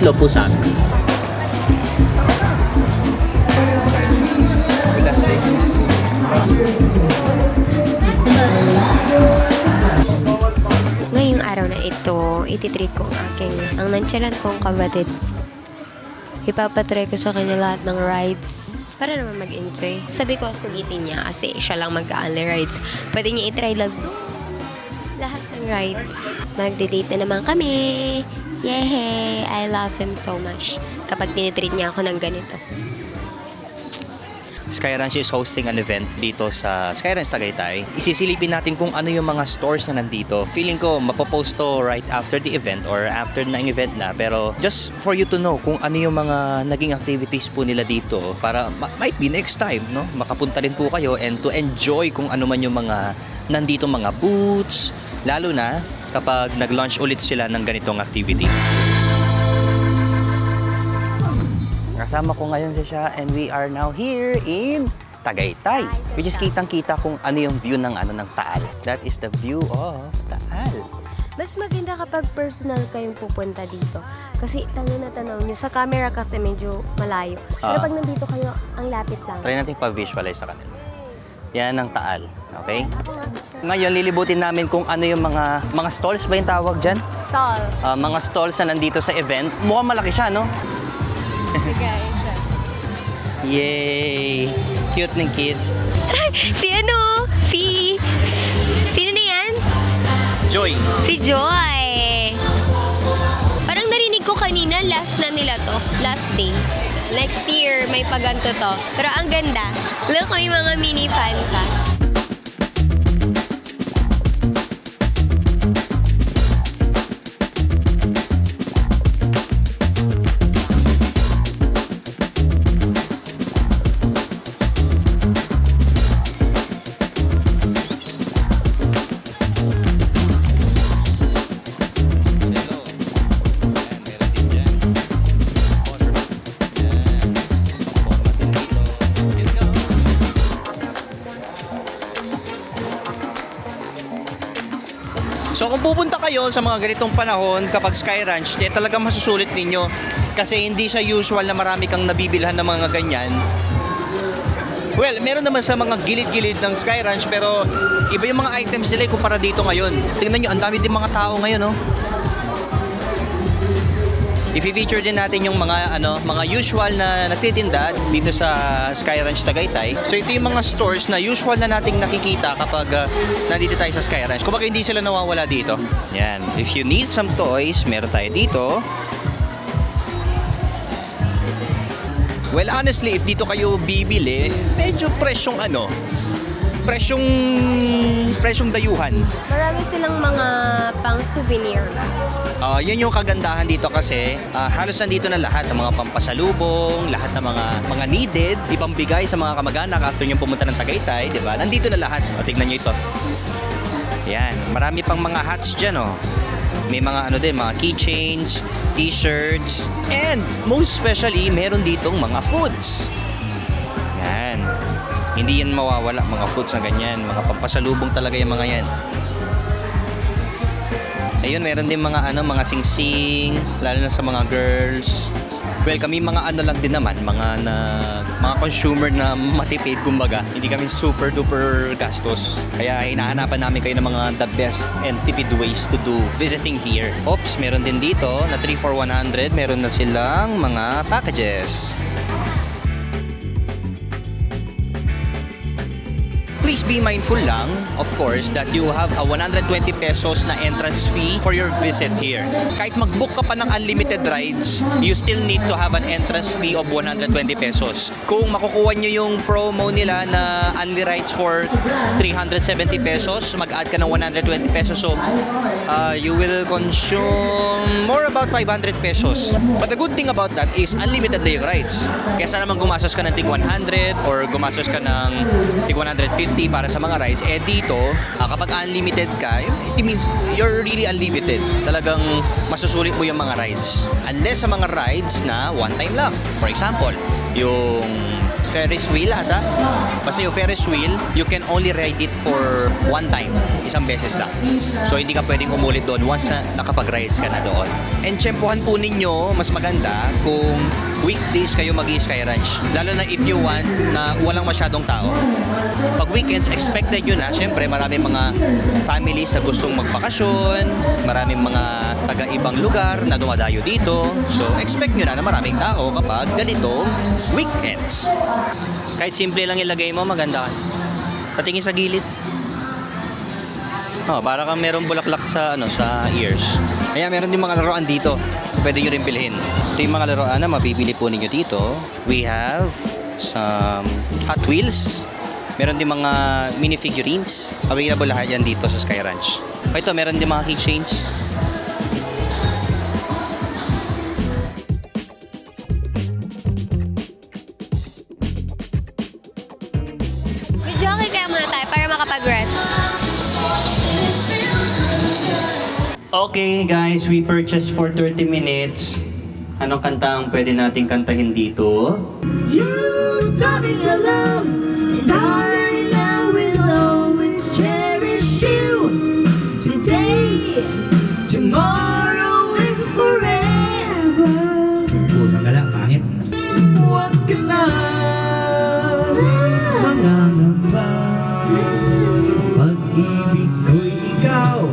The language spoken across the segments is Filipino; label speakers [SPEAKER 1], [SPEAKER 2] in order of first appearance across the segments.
[SPEAKER 1] dito po sa amin.
[SPEAKER 2] Ngayong araw na ito, ititreat ko ang nantsalan kong kapatid. Ipapatry ko sa kanya lahat ng rides para naman mag-enjoy. Sabi ko, sulitin niya kasi siya lang mag-only rides. Pwede niya itry lahat ng rides. Magde-date na naman kami. Yehey! I love him so much kapag tinitreat niya ako ng ganito.
[SPEAKER 1] Sky Ranch is hosting an event dito sa Sky Ranch Tagaytay. Isisilipin natin kung ano yung mga stores na nandito. Feeling ko mapopost to right after the event or after na yung event na. Pero just for you to know kung ano yung mga naging activities po nila dito para might be next time, no? Makapunta rin po kayo and to enjoy kung ano man yung mga nandito mga booths. Lalo na kapag nag-launch ulit sila ng ganitong activity. Kasama ko ngayon si Sha and we are now here in Tagaytay. Which is kitang-kita kung ano yung view ng Taal. That is the view of Taal.
[SPEAKER 2] Mas maganda kapag personal kayong pupunta dito. Kasi tanaw na tanaw nyo. Sa camera kasi medyo malayo. Pero pag nandito kayo, ang lapit lang.
[SPEAKER 1] Try natin pa-visualize sa kanila. Yan ang Taal. Okay? Ngayon, lilibutin namin kung ano yung mga stalls ba yung tawag dyan?
[SPEAKER 2] Stall.
[SPEAKER 1] Mga stalls na nandito sa event. Mukhang malaki siya, no? Yay! Cute ng kid.
[SPEAKER 2] Sino na yan?
[SPEAKER 1] Joy!
[SPEAKER 2] Si Joy. Parang narinig ko kanina, last na nila to. Last day. Next year, may paganto to. Pero ang ganda. Look, may mga mini fan ka.
[SPEAKER 1] So kung pupunta kayo sa mga ganitong panahon kapag Sky Ranch, talagang masusulit ninyo kasi hindi siya usual na marami kang nabibilhan ng mga ganyan. Well, meron naman sa mga gilid-gilid ng Sky Ranch pero iba yung mga items nila kumpara dito ngayon. Tingnan nyo, ang dami din mga tao ngayon, no? I-feature din natin yung mga usual na nagtitinda dito sa Sky Ranch Tagaytay. So ito yung mga stores na usual na nating nakikita kapag nandito tayo sa Sky Ranch. Kumbaga hindi sila nawawala dito. Yan. If you need some toys, meron tayo dito. Well, honestly, if dito kayo bibili, medyo presyong dayuhan.
[SPEAKER 2] Marami silang mga pang souvenir ba?
[SPEAKER 1] Yan yung kagandahan dito kasi halos nandito na lahat ng mga pampasalubong, lahat ng mga needed, ipambigay sa mga kamag-anak after nyo pumunta ng Tagaytay, di ba? Nandito na lahat. Tignan nyo ito. Yan, marami pang mga hats dyan, oh. May mga mga keychains, t-shirts, and most especially, meron ditong mga foods. Yan. Hindi yan mawawala, mga foods na ganyan. Mga pampasalubong talaga yung mga yan. Ayun, meron din mga singsing, lalo na sa mga girls. Well, kami mga lang din naman, mga consumer na matipid kumbaga. Hindi kami super duper gastos. Kaya hinahanapan namin kayo ng mga the best and tipid ways to do visiting here. Oops, meron din dito na 3 for 100, meron na silang mga packages. Please be mindful lang, of course, that you have a 120 pesos na entrance fee for your visit here. Kahit mag-book ka pa ng unlimited rides, you still need to have an entrance fee of 120 pesos. Kung makukuha nyo yung promo nila na unli rides for 370 pesos, mag-add ka ng 120 pesos. So, you will consume more about 500 pesos. But the good thing about that is unlimited na yung rides. Kesa naman gumastos ka ng tig 100 or gumastos ka ng tig 150 para sa mga rides, dito, kapag unlimited ka, it means you're really unlimited. Talagang masusulit mo yung mga rides. Unless sa mga rides na one time lang. For example, yung Ferris wheel ata. Basta yung Ferris wheel, you can only ride it for one time. Isang beses lang. So hindi ka pwedeng umulit doon once na nakapag-rides ka na doon. And tsempuhan po ninyo, mas maganda kung weekdays kayo mag-i-Sky Ranch. Lalo na if you want na walang masyadong tao. Pag weekends, expected yun na. Siyempre, maraming mga families na gustong magbakasyon. Maraming mga taga-ibang lugar na dumadayo dito. So, expect nyo na maraming tao kapag ganitong weekends. Kahit simple lang ilagay mo, maganda ka. Patingin sa gilid. Oh, para kang merong bulaklak sa sa ears. Kaya meron din mga laruan dito. Pwede nyo rin bilhin. Ito yung mga laruan na mabibili po ninyo dito. We have some Hot Wheels. Meron din mga minifigurines. Available lahat yan dito sa Sky Ranch. Ito, meron din mga keychains.
[SPEAKER 2] Video okay kaya muna tayo para makapag-rest.
[SPEAKER 1] Okay guys, we purchased for 30 minutes. Anong kanta ang pwede nating kantahin dito?
[SPEAKER 3] You taught me your love, and I will always cherish you. Today, tomorrow, and forever.
[SPEAKER 4] Pusang gala, pangit. Huwag ka na mangangamba. Pag-ibig ko'y ikaw,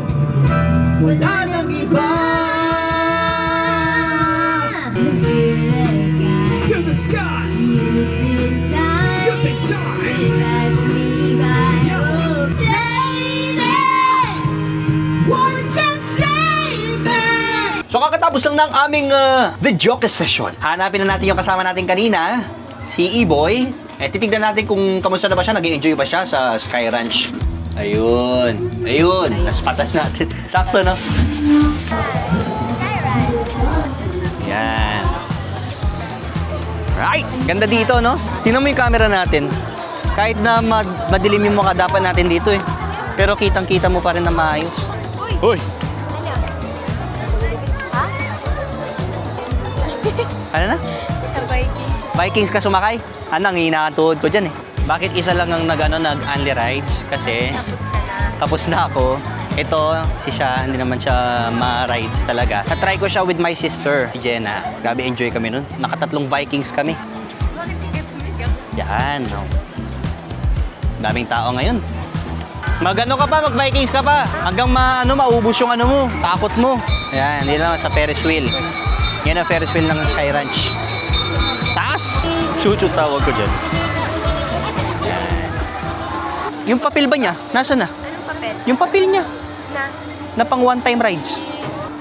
[SPEAKER 4] wala nang iba. To the sky, you think time.
[SPEAKER 1] So kakatapos lang ng aming video session. Hanapin na natin yung kasama natin kanina, si E-Boy. Titignan natin kung kamusta na ba siya, nag-enjoy ba siya sa Sky Ranch. Ayun. Naspatan natin. Sakto, no? Yan. Right! Ganda dito, no? Tingnan mo yung camera natin. Kahit na madilim yung mukha dapat natin dito eh. Pero kitang-kita mo pa rin na maayos. Uy! Ano na?
[SPEAKER 2] Sa Vikings.
[SPEAKER 1] Vikings ka sumakay? Nanghihina ang tuhod ko dyan eh. Bakit isa lang ang nag-only rides? Kasi tapos na ako. Ito, si siya, hindi naman siya ma-rides talaga. Na-try ko siya with my sister, si Jenna. Grabe, enjoy kami nun. Nakatatlong Vikings kami.
[SPEAKER 2] Bakit sige tumigang?
[SPEAKER 1] Yan. Oh. Daming tao ngayon. Magano ka pa, mag-Vikings ka pa. Hanggang maubos yung mo, takot mo. Yan, hindi lang sa Ferris wheel. Yan ang Ferris wheel ng Sky Ranch. Taas! Chuchu tawag ko dyan. Yan. Yung papel ba niya? Nasaan na?
[SPEAKER 2] Anong papel?
[SPEAKER 1] Yung papel niya.
[SPEAKER 2] Na?
[SPEAKER 1] Na pang one-time rides.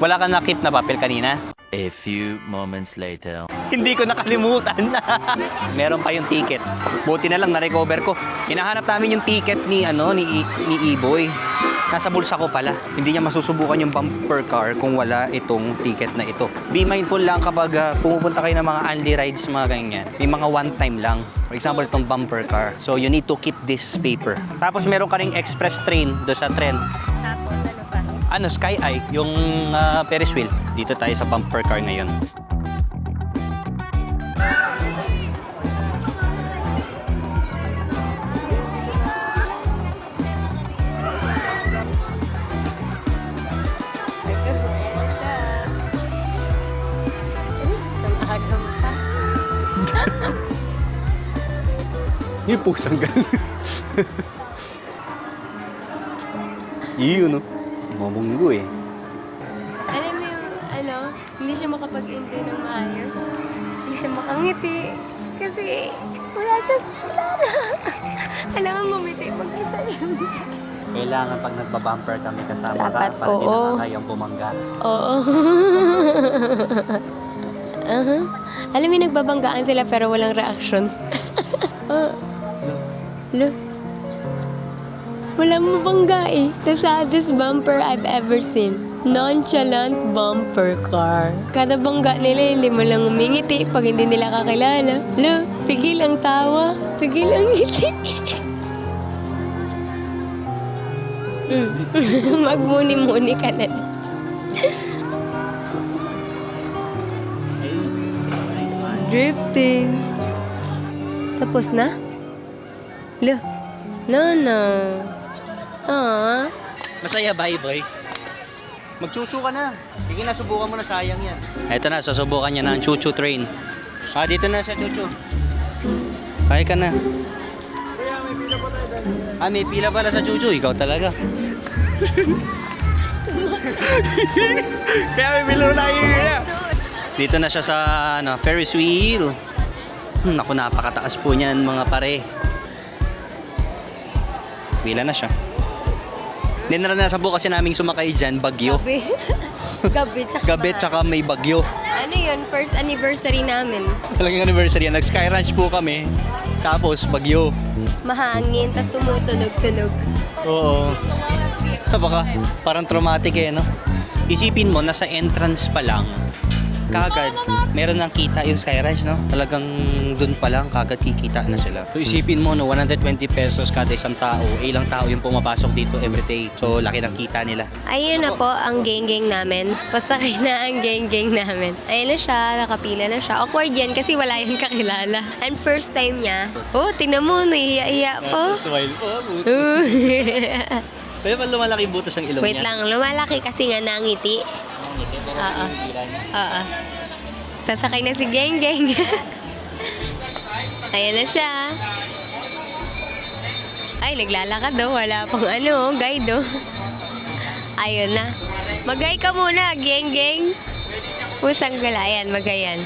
[SPEAKER 1] Wala kang nakip na papel kanina?
[SPEAKER 5] A few moments later.
[SPEAKER 1] Hindi ko nakalimutan. Meron pa yung ticket. Buti na lang na-recover ko. Hinahanap namin yung ticket ni E-Boy. Nasa bulsa ko pala. Hindi niya masusubukan yung bumper car kung wala itong ticket na ito. Be mindful lang kapag pumupunta kayo ng mga only rides, mga ganyan. May mga one time lang. For example, itong bumper car. So you need to keep this paper. Tapos meron ka ring express train do sa tren.
[SPEAKER 2] Tapos ano pa?
[SPEAKER 1] Sky Eye, yung Ferris wheel. Dito tayo sa bumper car ngayon. Yung pusang ganun. Yun, no? Mabunggo eh.
[SPEAKER 2] Alam mo yung, hindi siya makapag-enjoy ng maayos. Hindi siya makangiti. Kasi, wala siya. Kailangan ngumiti mag-isa yun.
[SPEAKER 1] Kailangan pag nagbabumper kami kasama
[SPEAKER 2] Dapat,
[SPEAKER 1] ka, para di
[SPEAKER 2] oo.
[SPEAKER 1] na kayang bumangga.
[SPEAKER 2] Oo. Alam mo, nagbabanggaan sila pero walang reaction. Lo. Walang mabangga eh. The saddest bumper I've ever seen. Nonchalant bumper car. Kada bangga nila, hindi mo lang umingiti pag hindi nila kakilala. Lo, pigil ang tawa. Pigil ang ngiti. Magmuni-muni ka na lang. Drifting. Tapos na? Lo. No. Ah.
[SPEAKER 1] Masaya, bye-bye. Magchuchu ka na. Sige na, subukan mo na, sayang yan. Eto na, susubukan niya na ang chuchu train. Dito na siya, chuchu. Kaya ka na. May pila pala sa chuchu. Ikaw talaga. Kaya may pila na yun. Dito na siya sa Ferris wheel. Naku, napakataas po niyan mga pare. Pila na siya. Naranasan po kasi naming sumakay dyan, bagyo. Gabi tsaka may bagyo.
[SPEAKER 2] Ano yun? First anniversary namin.
[SPEAKER 1] Talagang anniversary yan. Nag-sky ranch po kami. Tapos bagyo.
[SPEAKER 2] Mahangin, tas tumutunog-tunog.
[SPEAKER 1] Oo. Baka parang traumatic no? Isipin mo, nasa entrance pa lang, kagad, meron nang kita yung Sky Ranch, no? Talagang dun pa lang, kagad kikita na sila. So isipin mo, 120 pesos kada isang tao. Ilang tao yung pumapasok dito everyday. So laki ng kita nila.
[SPEAKER 2] Ayun na po ang geng-geng namin. Pasakay na ang geng-geng namin. Ayun na siya, nakapila na siya. Awkward yan kasi wala yan kakilala. And first time niya. Tingnan mo, nahiya-iya po.
[SPEAKER 1] Smile po, buto. Kaya pa lumalaki butas ang ilong
[SPEAKER 2] Wait lang, lumalaki kasi nga nangiti. Oo. Sasakay na si Geng-Geng. Ayan na siya. Ay, naglalakad daw. Wala pang guide Ayun na. Magay ka muna, Geng-Geng. Pusang gala. Ayan, magayan.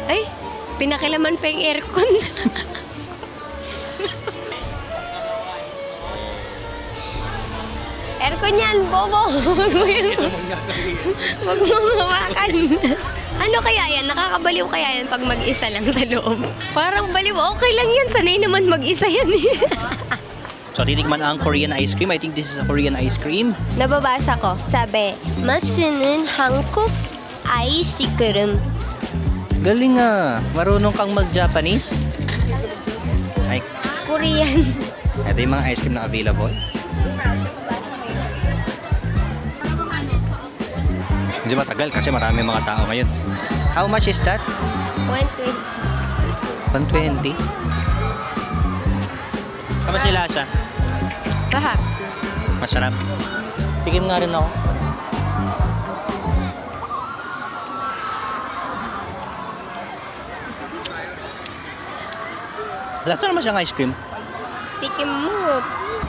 [SPEAKER 2] Ay, pinakilaman pa yung aircon. Aircon yan, bobo. Huwag mo mawakan. Ano kaya yan? Nakakabaliw kaya yan pag mag-isa lang sa loob? Parang baliw. Okay lang yan. Sanay naman mag-isa yan.
[SPEAKER 1] So titikman ang Korean ice cream. I think this is a Korean ice cream.
[SPEAKER 2] Nababasa ko. Sabi, 맛있는 한국 아이스크림.
[SPEAKER 1] Galing marunong kang mag-Japanese. Ay,
[SPEAKER 2] Korean.
[SPEAKER 1] ito yung mga ice cream na available. Medyo matagal kasi marami mga tao ngayon. How much is that?
[SPEAKER 2] 120.
[SPEAKER 1] 120. Kamas yung lasa?
[SPEAKER 2] Baha.
[SPEAKER 1] Masarap. Tikim nga rin ako. Lasa naman siyang ice cream.
[SPEAKER 2] Tikim mo.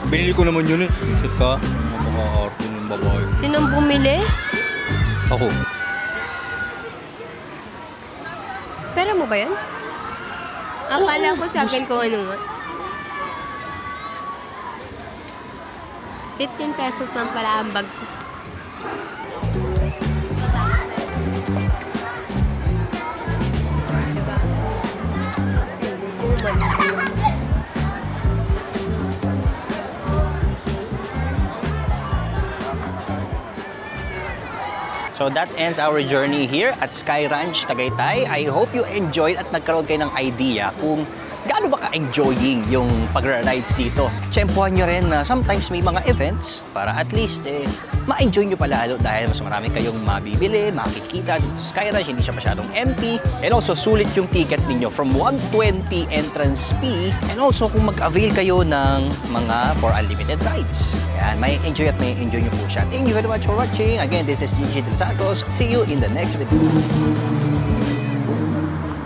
[SPEAKER 1] Binili ko naman yun Shit ka. Napaka-arte ng babae.
[SPEAKER 2] Sinong bumili?
[SPEAKER 1] Ako.
[SPEAKER 2] Pera mo ba yan? Akala ko sa akin kung ano nga. 15 pesos lang pala ang bag ko.
[SPEAKER 1] So that ends our journey here at Sky Ranch, Tagaytay. I hope you enjoyed at nagkaroon kayo ng idea kung gaano ba ka-enjoying yung pag-rides dito. Tsempuhan nyo rin na sometimes may mga events para at least ma-enjoy nyo pa lalo dahil mas marami kayong mabibili, makikita dito sa Sky Ranch, hindi siya masyadong empty. And also, sulit yung ticket ninyo from 120 entrance fee. And also, kung mag-avail kayo ng mga for unlimited rides. Ayan, may enjoy nyo po siya. Thank you very much for watching. Again, this is Gigi Del Santos. See you in the next video.